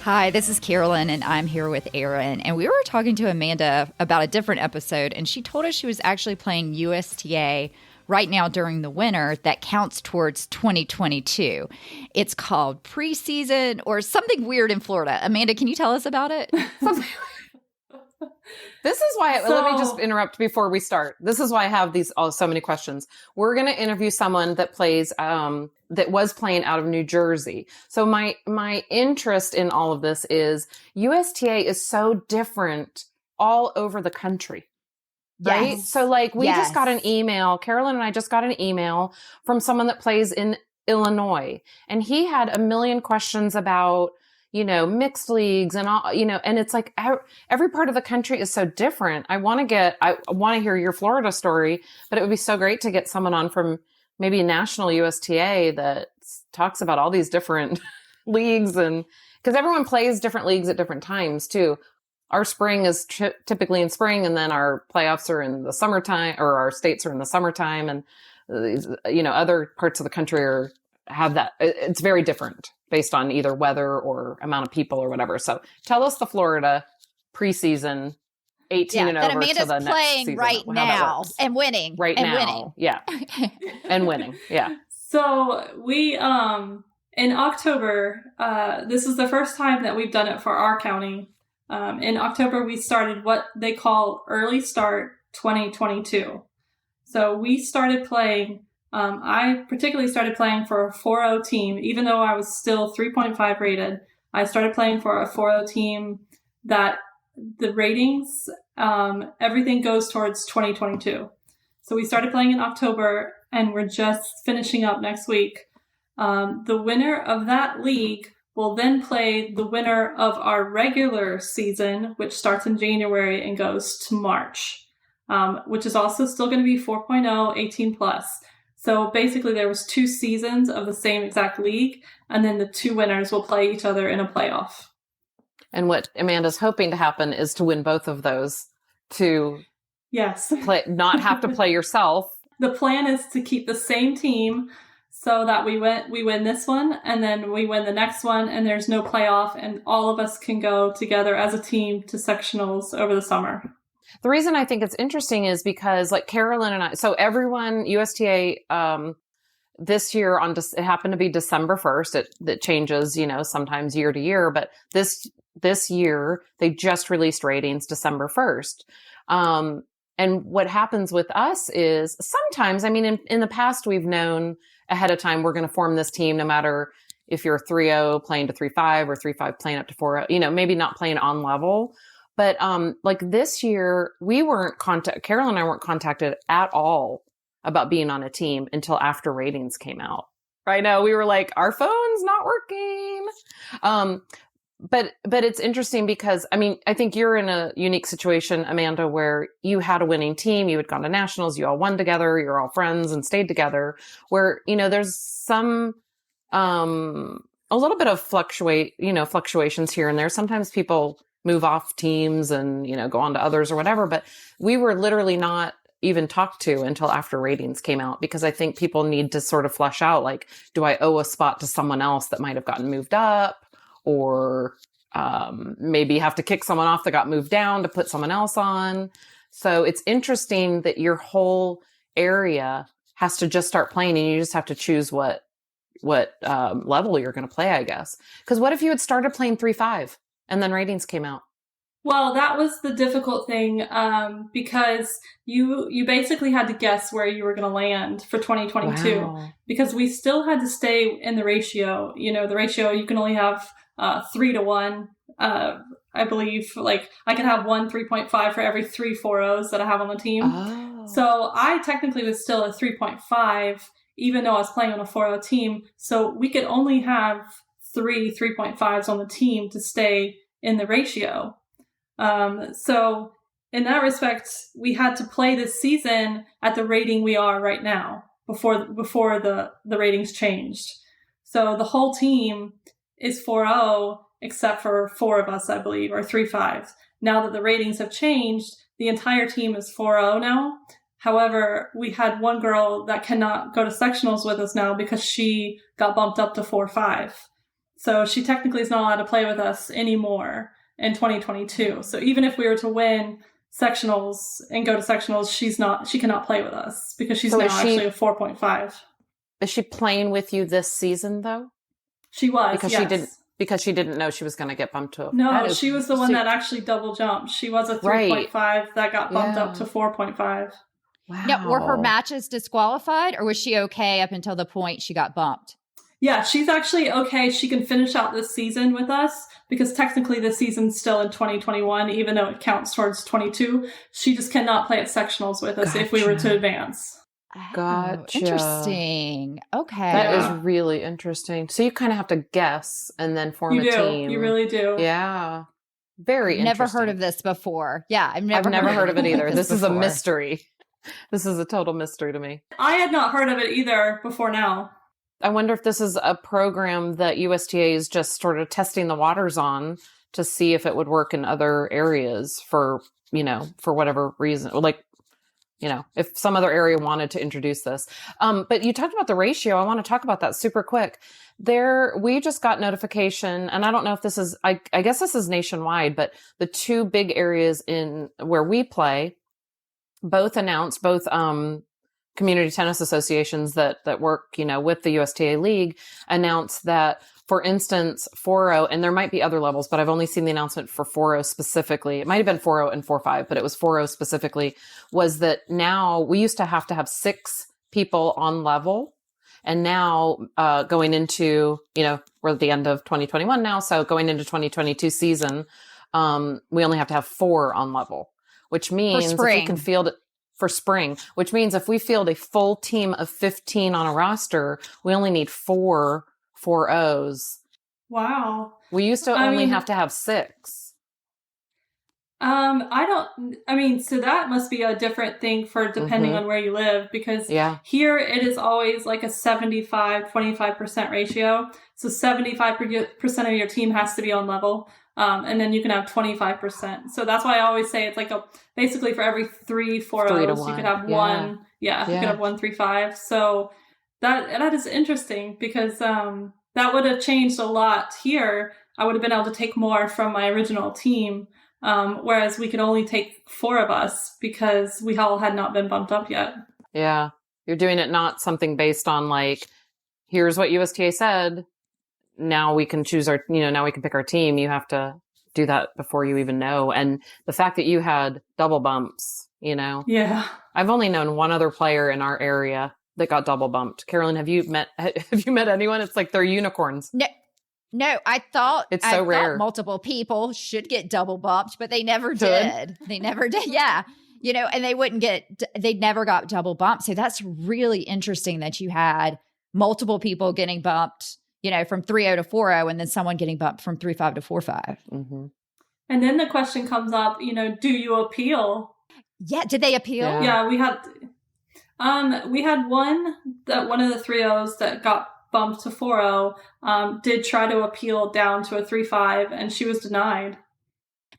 Hi, this is Carolyn, and I'm here with Aaron. And we were talking to Amanda about a different episode, and she told us she was actually playing USTA right now during the winter that counts towards 2022. It's called preseason or something weird in Florida. Amanda, can you tell us about it? This is why, let me just interrupt before we start. This is why I have so many questions. We're going to interview someone that plays, that was playing out of New Jersey. So my interest in all of this is USTA is so different all over the country. Right? Yes. So we just got an email, Carolyn and I just got an email from someone that plays in Illinois, and he had a million questions about, mixed leagues and all, and it's like every part of the country is so different. I want to hear your Florida story, but it would be so great to get someone on from maybe a national USTA that talks about all these different leagues, and because everyone plays different leagues at different times too. Our spring is typically in spring, and then our playoffs are in the summertime, or our states are in the summertime, and other parts of the country have that. It's very different based on either weather or amount of people or whatever. So tell us the Florida preseason 18 and over Amanda's to the next playing season, right now and winning. Winning. Yeah. And winning. Yeah. So we, in October, this is the first time that we've done it for our county. In October, we started what they call Early Start 2022. So we started playing, I particularly started playing for a 4-0 team, even though I was still 3.5 rated. I started playing for a 4-0 team that the ratings, everything goes towards 2022. So we started playing in October, and we're just finishing up next week. The winner of that league will then play the winner of our regular season, which starts in January and goes to March, which is also still going to be 4.0, 18 plus. So basically there was 2 seasons of the same exact league, and then the 2 winners will play each other in a playoff. And what Amanda's hoping to happen is to win both of those to not have to play yourself. The plan is to keep the same team so that we win this one, and then we win the next one, and there's no playoff, and all of us can go together as a team to sectionals over the summer. The reason I think it's interesting is because Carolyn and I, so everyone, USTA, this year it happened to be December 1st. It changes, sometimes year to year, but this year they just released ratings December 1st. And what happens with us is sometimes, in the past, we've known ahead of time, we're going to form this team no matter if you're 3-0 playing to 3-5 or 3-5 playing up to 4-0, maybe not playing on level. But this year, Carol and I weren't contacted at all about being on a team until after ratings came out. I know, we were like, our phone's not working. But it's interesting because, I think you're in a unique situation, Amanda, where you had a winning team, you had gone to nationals, you all won together, you're all friends and stayed together, where, there's some, a little bit of fluctuations here and there. Sometimes people move off teams and, go on to others or whatever, but we were literally not even talked to until after ratings came out, because I think people need to sort of flesh out, do I owe a spot to someone else that might have gotten moved up? Or maybe have to kick someone off that got moved down to put someone else on. So it's interesting that your whole area has to just start playing, and you just have to choose what level you're going to play, I guess. Because what if you had started playing 3-5 and then ratings came out? Well, that was the difficult thing, because you basically had to guess where you were going to land for 2022. Wow. Because we still had to stay in the ratio. The ratio, you can only have 3-1. I believe I can have 1 3.5 for every 3 4-0s that I have on the team. Oh. So I technically was still a 3.5, even though I was playing on a 4-0 team. So we could only have 3 3.5s on the team to stay in the ratio. So in that respect, we had to play this season at the rating we are right now before the ratings changed. So the whole team is 4-0 except for 4 of us, I believe, or 3-5s. Now that the ratings have changed, the entire team is 4-0 now. However, we had one girl that cannot go to sectionals with us now because she got bumped up to 4-5. So she technically is not allowed to play with us anymore in 2022. So even if we were to win sectionals and go to sectionals, she cannot play with us because she's now actually a 4.5. Is she playing with you this season though? She was, because she didn't know she was going to get bumped to. No, she was the one that actually double jumped. She was a 3.5 that got bumped up to 4.5. Wow. Now, were her matches disqualified, or was she okay up until the point she got bumped? Yeah, she's actually okay. She can finish out this season with us because technically this season's still in 2021, even though it counts towards 22. She just cannot play at sectionals with us if we were to advance. Gotcha. Interesting. Okay. That is really interesting. So you kind of have to guess and then form a team. You really do. Yeah. Very interesting. Never heard of this before. Yeah, I've never heard of it either. This is a mystery. This is a total mystery to me. I had not heard of it either before now. I wonder if this is a program that USTA is just sort of testing the waters on to see if it would work in other areas for whatever reason. Like, if some other area wanted to introduce this. But you talked about the ratio. I want to talk about that super quick. We just got notification, and I don't know if this is, I guess this is nationwide, but the two big areas in where we play, both community tennis associations that work, with the USTA League announced that, for instance, 4.0, and there might be other levels, but I've only seen the announcement for 4.0 specifically. It might have been 4.0 and 4.5, but it was 4.0 specifically, was that now we used to have 6 people on level. And now, going into, we're at the end of 2021 now. So going into 2022 season, we only have to have 4 on level, which means if we can field it for spring, which means if we field a full team of 15 on a roster, we only need 4 4.0s. Wow. We used to only have to have 6. So that must be a different thing for depending on where you live, because here it is always like a 75-25% ratio. So 75% of your team has to be on level. And then you can have 25%. So that's why I always say it's like basically for every 3 4.0s, you could have one. Yeah, you could have 1 3.5. So that is interesting because that would have changed a lot here. I would have been able to take more from my original team, whereas we could only take 4 of us because we all had not been bumped up yet. Yeah, you're doing it not something based on like, here's what USTA said. Now we can choose now we can pick our team. You have to do that before you even know. And the fact that you had double bumps, Yeah. I've only known one other player in our area that got double bumped. Carolyn, have you met anyone? It's like they're unicorns. No, I thought it's so rare. Multiple people should get double bumped, but they never did. They never did. Yeah. And they never got double bumped. So that's really interesting that you had multiple people getting bumped, from 3.0 to 4.0, and then someone getting bumped from 3.5 to 4.5. Mm-hmm. And then the question comes up, do you appeal? Yeah. Did they appeal? Yeah, we had one of the 3.0s that got bumped to 4.0 did try to appeal down to a 3.5, and she was denied.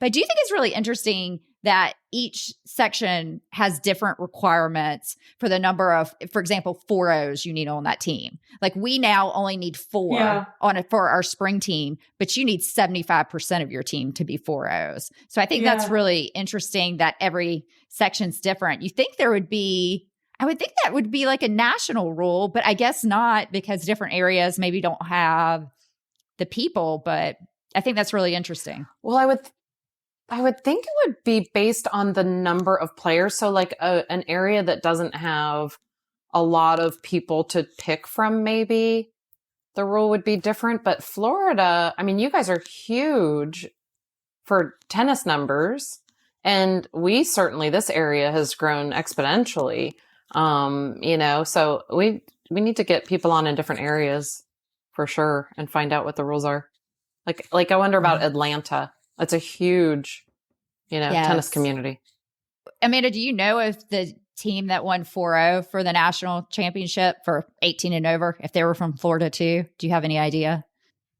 But do you think it's really interesting that each section has different requirements for the number of, for example, 4.0s you need on that team? Like we now only need 4 for our spring team, but you need 75% of your team to be 4.0s. So I think that's really interesting that every section's different. I would think that would be like a national rule, but I guess not, because different areas maybe don't have the people, but I think that's really interesting. Well, I would think it would be based on the number of players. So like an area that doesn't have a lot of people to pick from, maybe the rule would be different. But Florida, you guys are huge for tennis numbers. And this area has grown exponentially. So we need to get people on in different areas for sure and find out what the rules are. Like I wonder about Atlanta. That's a huge, tennis community. Amanda, do you know if the team that won 4.0 for the national championship for 18 and over, if they were from Florida too? Do you have any idea?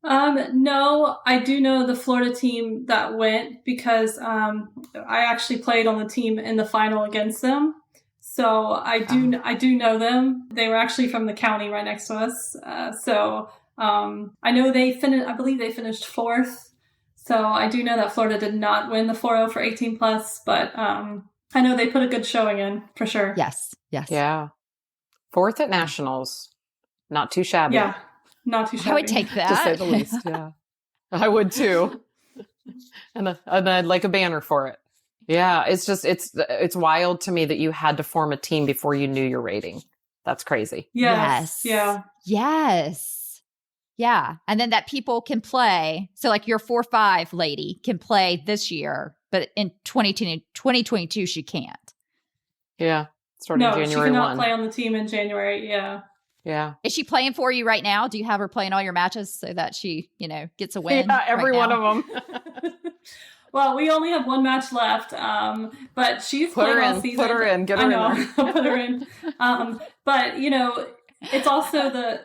No, I do know the Florida team that went because I actually played on the team in the final against them. So I do know them. They were actually from the county right next to us. So I know I believe they finished 4th. So I do know that Florida did not win the 4-0 for 18 plus, but I know they put a good showing in for sure. Yes. Yeah. 4th at nationals. Not too shabby. Yeah. Not too shabby. I would take that. To say the least. Yeah. I would too. And I'd like a banner for it. Yeah. It's just, it's wild to me that you had to form a team before you knew your rating. That's crazy. Yes. Yeah. Yes. Yeah. And then that people can play. So like your 4-5 lady can play this year, but in 2022, she can't. Yeah. Starting January 1. No, she cannot play on the team in January. Yeah. Yeah. Is she playing for you right now? Do you have her playing all your matches so that she, gets a win? Yeah, every one of them. Well, we only have one match left, but she's playing all season. Put her in. Get her in. Put her in. But, it's also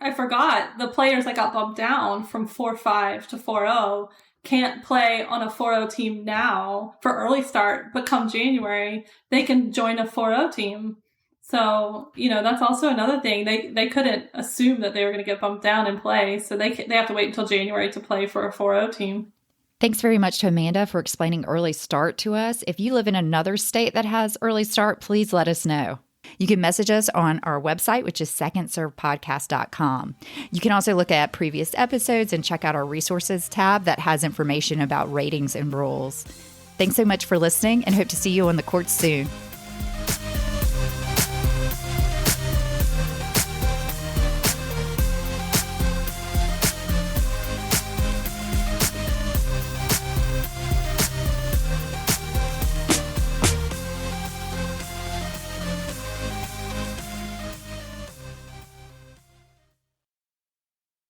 I forgot, the players that got bumped down from 4-5 to 4-0 can't play on a 4-0 team now for early start, but come January, they can join a 4-0 team. So, that's also another thing. They couldn't assume that they were going to get bumped down and play. So they have to wait until January to play for a 4-0 team. Thanks very much to Amanda for explaining early start to us. If you live in another state that has early start, please let us know. You can message us on our website, which is secondservepodcast.com. You can also look at previous episodes and check out our resources tab that has information about ratings and rules. Thanks so much for listening and hope to see you on the court soon.